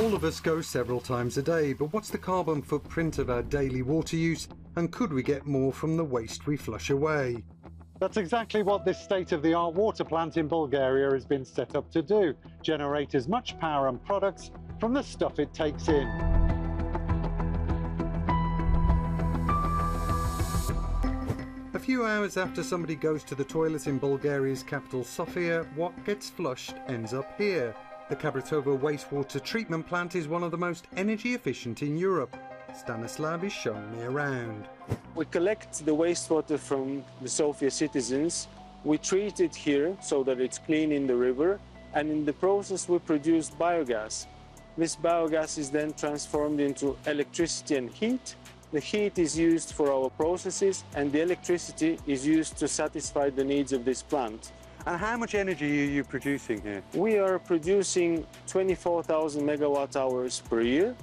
All of us go several times a day, but what's the carbon footprint of our daily water use, and could we get more from the waste we flush away? That's exactly what this state-of-the-art water plant in Bulgaria has been set up to do, generate as much power and products from the stuff it takes in. A few hours after somebody goes to the toilet in Bulgaria's capital Sofia, what gets flushed ends up here. The Kabratovo wastewater treatment plant is one of the most energy efficient in Europe. Stanislav is showing me around. We collect the wastewater from the Sofia citizens. We treat it here so that it's clean in the river, and in the process we produce biogas. This biogas is then transformed into electricity and heat. The heat is used for our processes, and the electricity is used to satisfy the needs of this plant. And how much energy are you producing here? We are producing 24,000 megawatt hours per year,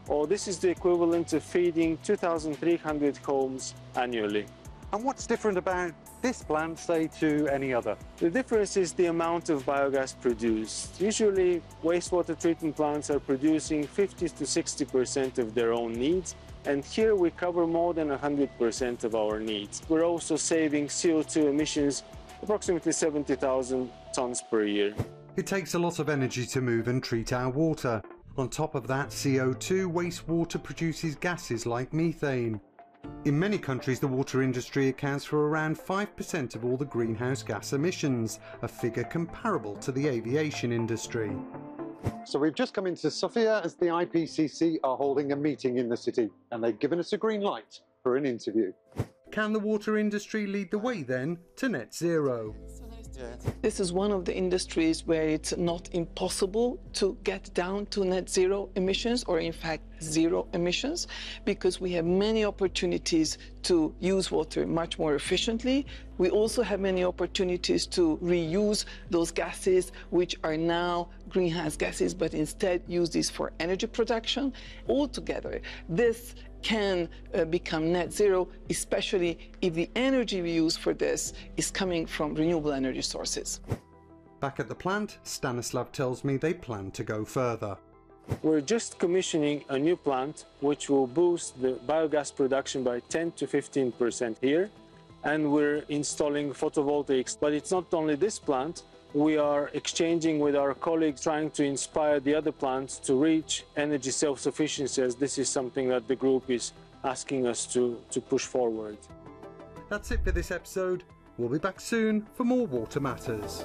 or this is the equivalent of feeding 2,300 homes annually. And what's different about this plant, say, to any other? The difference is the amount of biogas produced. Usually, wastewater treatment plants are producing 50 to 60% of their own needs, and here we cover more than 100% of our needs. We're also saving CO2 emissions, approximately 70,000 tons per year. It takes a lot of energy to move and treat our water. On top of that CO2, wastewater produces gases like methane. In many countries, the water industry accounts for around 5% of all the greenhouse gas emissions, a figure comparable to the aviation industry. So we've just come into Sofia as the IPCC are holding a meeting in the city, and they've given us a green light for an interview. Can the water industry lead the way then to net zero? This is one of the industries where it's not impossible to get down to net zero emissions, or in fact zero emissions, because we have many opportunities to use water much more efficiently. We also have many opportunities to reuse those gases which are now greenhouse gases, but instead use these for energy production. Altogether, this can become net zero, especially if the energy we use for this is coming from renewable energy sources. Back at the plant, Stanislav tells me they plan to go further. We're just commissioning a new plant which will boost the biogas production by 10 to 15% here, and we're installing photovoltaics. But it's not only this plant. We are exchanging with our colleagues, trying to inspire the other plants to reach energy self-sufficiency, as this is something that the group is asking us to push forward. That's it for this episode. We'll be back soon for more Water Matters.